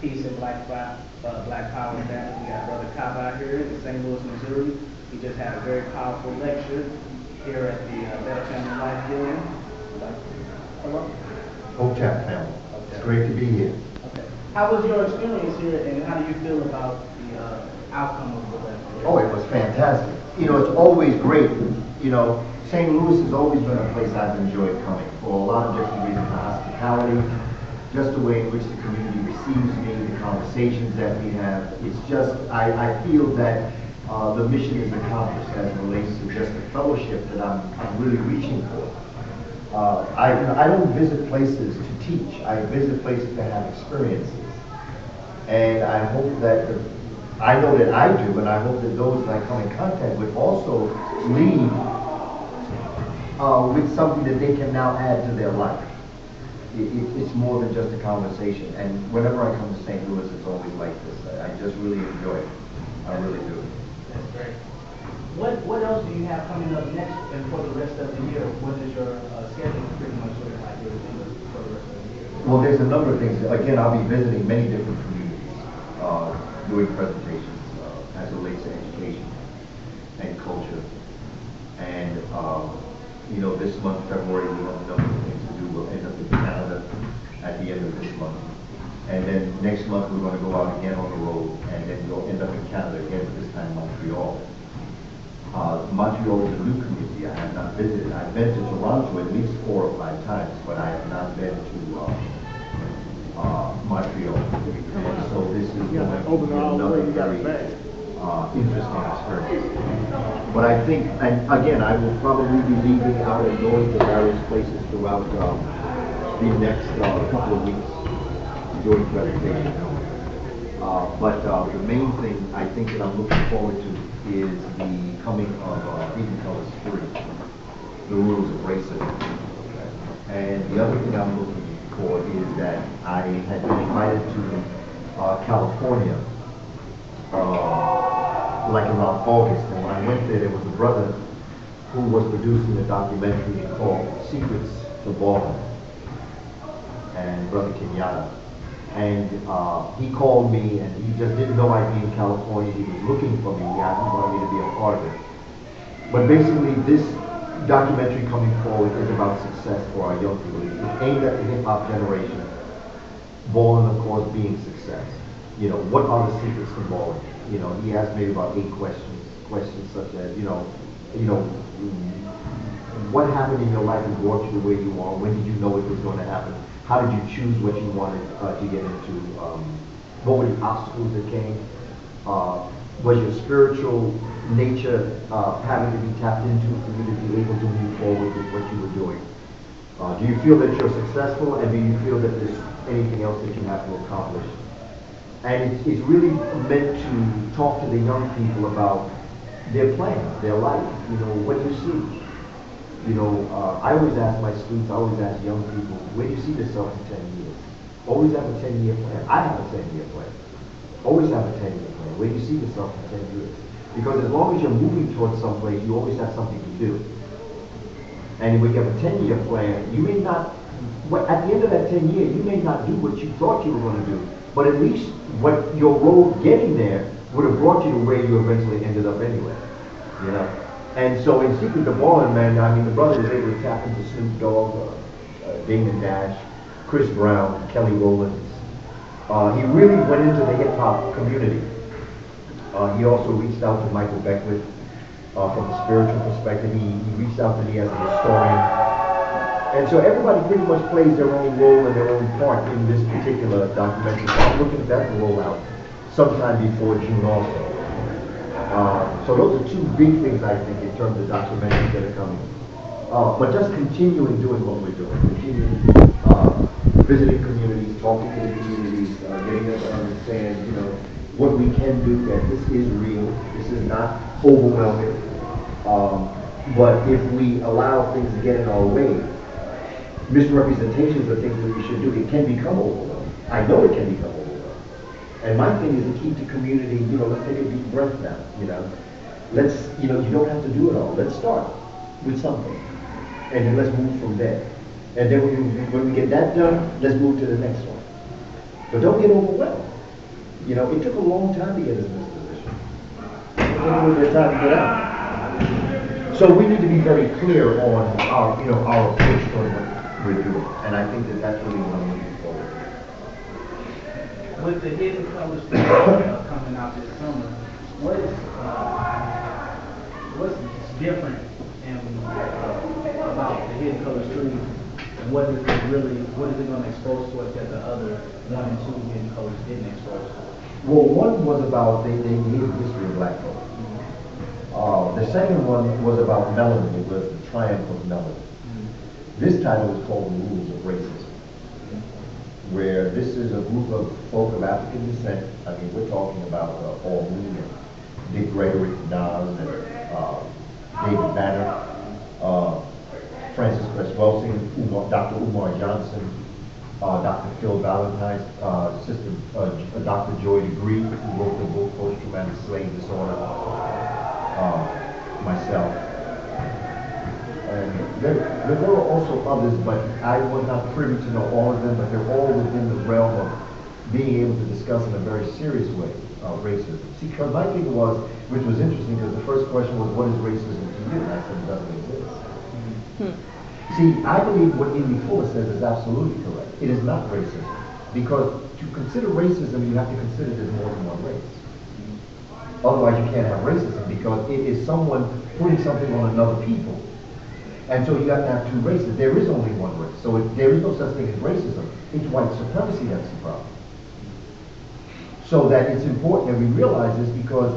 peace and black power family. We got Brother Kaba out here in St. Louis, Missouri. He just had a very powerful lecture here at the Better Family Life Building. Hello? Hope Chat family. Okay. It's great to be here. Okay. How was your experience here, and how do you feel about the outcome of the lecture? Oh, it was fantastic. You know, it's always great. You know, St. Louis has always been a place I've enjoyed coming for a lot of different reasons. The hospitality, just the way in which the community receives me, the conversations that we have. It's just, I feel that the mission is accomplished as it relates to just the fellowship that I'm really reaching for. I don't visit places to teach. I visit places to have experiences. And I hope that, I know that I do, and I hope that those that I come in contact with also leave with something that they can now add to their life. It's more than just a conversation. And whenever I come to St. Louis, it's always like this. I just really enjoy it. I really do. That's great. What else do you have coming up next and for the rest of the year? What is your schedule pretty much looking like for the rest of the year? Well, there's a number of things. Again, I'll be visiting many different communities, doing presentations as it relates to education and culture. And, you know, this month, February, we have a number of things to do. We'll end up in Canada at the end of this month. And then next month, we're going to go out again on the road, and then we'll end up in Canada again, but this time Montreal. Montreal is a new community I have not visited. I've been to Toronto at least 4 or 5 times, but I have not been to Montreal. And so this is going to be another very interesting experience. But I think, and again, I will probably be leaving out and going to various places throughout the next couple of weeks doing presentations. But the main thing I think that I'm looking forward to is the coming of Even Colors Free, the rules of racism. And the other thing I'm looking for is that I had been invited to California like around August, and when I went there was a brother who was producing a documentary called Secrets to Ballin', and Brother Kenyatta. And he called me, and he just didn't know I'd be in California. He was looking for me. He wanted me to be a part of it. But basically, this documentary coming forward is about success for our young people. It's aimed at the hip-hop generation. Ballin', of course, being success. You know, what are the secrets to ballin'? You know, he asked me about 8 questions. Questions such as, what happened in your life that brought you to where you are? When did you know it was going to happen? How did you choose what you wanted to get into? What were the obstacles that came? Was your spiritual nature having to be tapped into for you to be able to move forward with what you were doing? Do you feel that you're successful, and do you feel that there's anything else that you have to accomplish? And it's really meant to talk to the young people about their plans, their life. You know, what do you see? You know, I always ask my students, I always ask young people, where do you see yourself in 10 years? Always have a 10-year plan. I have a 10-year plan. Always have a 10-year plan. Where do you see yourself in 10 years? Because as long as you're moving towards someplace, you always have something to do. And when you have a 10-year plan, you may not, at the end of that 10 years, you may not do what you thought you were going to do, but at least what your road getting there would have brought you to where you eventually ended up anyway. You know? And so in Secret to Ballin', man, I mean, the brother was able to tap into Snoop Dogg, Damon Dash, Chris Brown, Kelly Rowlands. He really went into the hip-hop community. He also reached out to Michael Beckwith from a spiritual perspective. He reached out to me as a historian. And so everybody pretty much plays their own role and their own part in this particular documentary. So I'm looking at that to roll out sometime before June also. So those are 2 big things, I think, in terms of documentaries that are coming. But just continuing doing what we're doing, continuing visiting communities, talking to the communities, getting them to understand, you know, what we can do, that this is real, this is not overwhelming. But if we allow things to get in our way, misrepresentations of things that we should do, it can become overwhelming. I know it can become overwhelming. And my thing is to keep the community, you know, let's take a deep breath now, you know. Let's, you know, you don't have to do it all. Let's start with something. And then let's move from there. And then when we get that done, let's move to the next one. But don't get overwhelmed. You know, it took a long time to get us in this position. It was their time to get out. So we need to be very clear on our, you know, our approach toward what we're doing. And I think that that's really what I'm looking forward to. With the Hidden Colors coming out this summer, what's different about the Hidden Colors tree, and what is it going to expose to us that the other 1 and 2 Hidden Colors didn't expose to us? Well, one was about they gave the history of black folks. The second one was about melanin. It was the triumph of melanin. This title is called The Rules of Racism, where this is a group of folk of African descent. I mean, we're talking about Paul Mooney, Dick Gregory, Nas, and David Banner, Francis Cress Welsing, Dr. Umar Johnson, Dr. Phil Valentine's sister, Dr. Joy DeGree, who wrote the book Post-Traumatic Slave Disorder, myself. And there were also others, but I was not privy to know all of them, but they're all within the realm of being able to discuss in a very serious way racism. See, because my thing was, which was interesting, because the first question was, what is racism to you? And I said, it doesn't exist. See, I believe what Amy Fuller says is absolutely correct. It is not racism. Because to consider racism, you have to consider there's more than one race. Otherwise, you can't have racism, because it is someone putting something on another people. And so you have to have two races. There is only one race. So there is no such thing as racism. It's white supremacy that's the problem. So that it's important that we realize this, because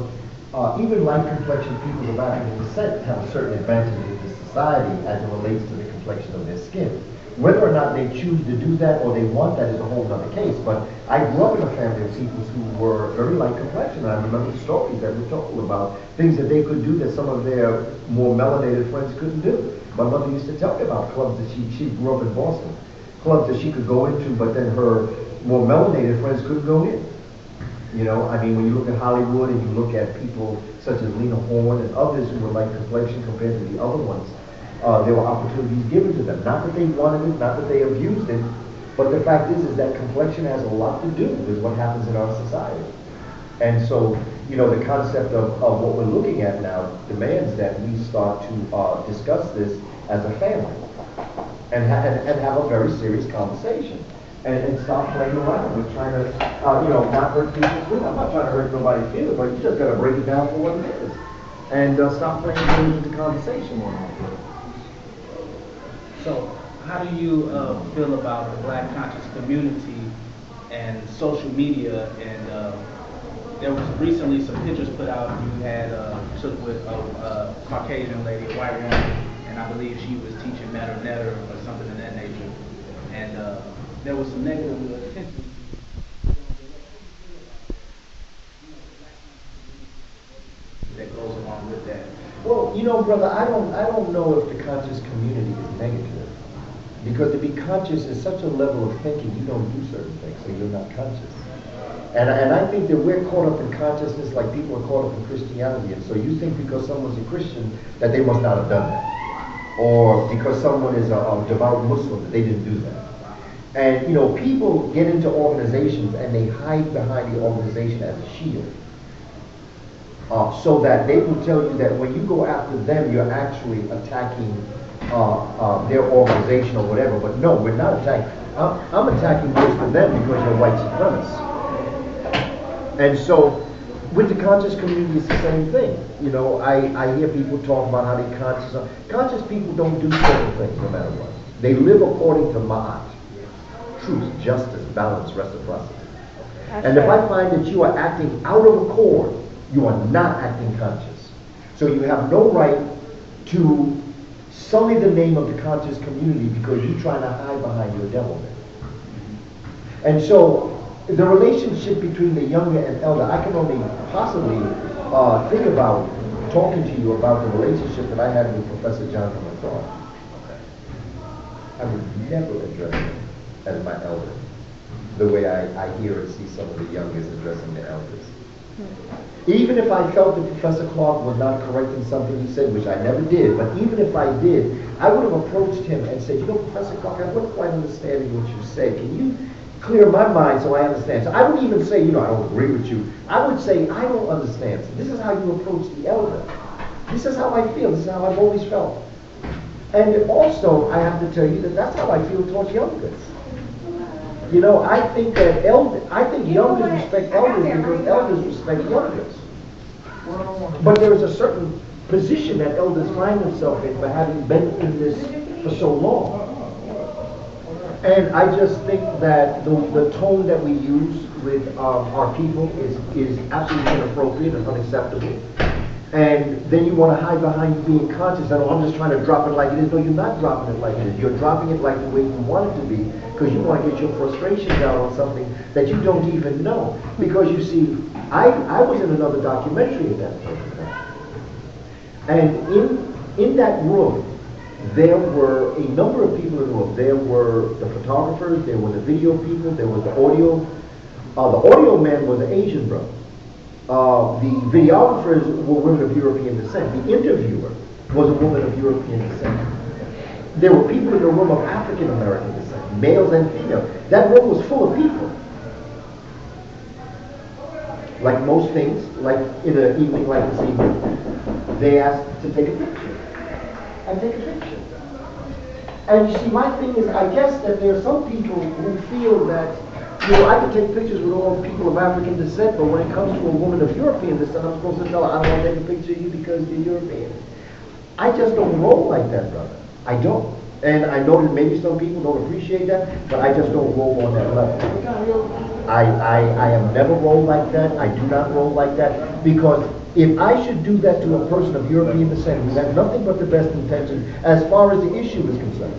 even light complexion people of African descent have a certain advantage in this society as it relates to the complexion of their skin. Whether or not they choose to do that or they want that is a whole other case. But I grew up in a family of people who were very light complexion. I remember stories that were told about things that they could do that some of their more melanated friends couldn't do. My mother used to tell me about clubs that she grew up in Boston, clubs that she could go into, but then her more melanated friends couldn't go in. You know, I mean, when you look at Hollywood and you look at people such as Lena Horne and others who were light complexion compared to the other ones, there were opportunities given to them. Not that they wanted it, not that they abused it, but the fact is that complexion has a lot to do with what happens in our society. And so, you know, the concept of what we're looking at now demands that we start to discuss this as a family and have a very serious conversation. And stop playing around with trying to, you know, not hurt people's feelings. I'm not trying to hurt nobody's feelings, but you just got to break it down for what it is. And stop playing games with the conversation on that. So, how do you feel about the Black conscious community and social media? And there was recently some pictures put out you had took with a Caucasian lady, a white woman, and I believe she was teaching Matter Netter or something of that nature. And there was some negative attention that goes along with that. Well, you know, brother, I don't know if the conscious community is negative, because to be conscious is such a level of thinking. You don't do certain things, so you're not conscious. And I think that we're caught up in consciousness like people are caught up in Christianity, and so you think because someone's a Christian that they must not have done that, or because someone is a devout Muslim that they didn't do that. And, you know, people get into organizations and they hide behind the organization as a shield. So that they will tell you that when you go after them, you're actually attacking their organization or whatever. But no, we're not attacking. I'm attacking most of them because you're white supremacists. And so with the conscious community, it's the same thing. You know, I hear people talk about how they conscious are. Conscious people don't do certain things no matter what. They live according to Ma'at. Truth, justice, balance, reciprocity. And if I find that you are acting out of accord, you are not acting conscious. So you have no right to sully the name of the conscious community because you're trying to hide behind your devilment. And so the relationship between the younger and elder, I can only possibly think about talking to you about the relationship that I had with Professor Jonathan McCall. I would never address him as my elder, the way I hear and see some of the youngest addressing the elders. Even if I felt that Professor Clark was not correct in something he said, which I never did, but even if I did, I would have approached him and said, you know, Professor Clark, I wasn't quite understanding what you said. Can clear my mind so I understand. So I would even say, I don't agree with you. I would say, I don't understand. So this is how you approach the elder. This is how I feel. This is how I've always felt. And also, I have to tell you that that's how I feel towards youngers. I think that youngers respect elders because elders respect youngers. But there is a certain position that elders find themselves in for having been in this for so long. And I just think that the tone that we use with our people is absolutely inappropriate and unacceptable. And then you want to hide behind being conscious that, I'm just trying to drop it like it is. No, you're not dropping it like it is. You're dropping it like the way you want it to be because you want to get your frustrations out on something that you don't even know. Because you see, I was in another documentary at that point in time. And in that room, there were a number of people in the room. There were the photographers, there were the video people, there was the audio. The audio man was an Asian brother. The videographers were women of European descent. The interviewer was a woman of European descent. There were people in the room of African American descent, males and females. That room was full of people. Like most things, like in an evening like this evening, they asked to take a picture. And take a picture. And you see, my thing is, I guess that there are some people who feel that, I can take pictures with all people of African descent, but when it comes to a woman of European descent, I'm supposed to tell her, I don't want to take a picture of you because you're European. I just don't roll like that, brother. I don't. And I know that maybe some people don't appreciate that, but I just don't roll on that level. I have never rolled like that. I do not roll like that, because if I should do that to a person of European descent who had nothing but the best intentions as far as the issue is concerned,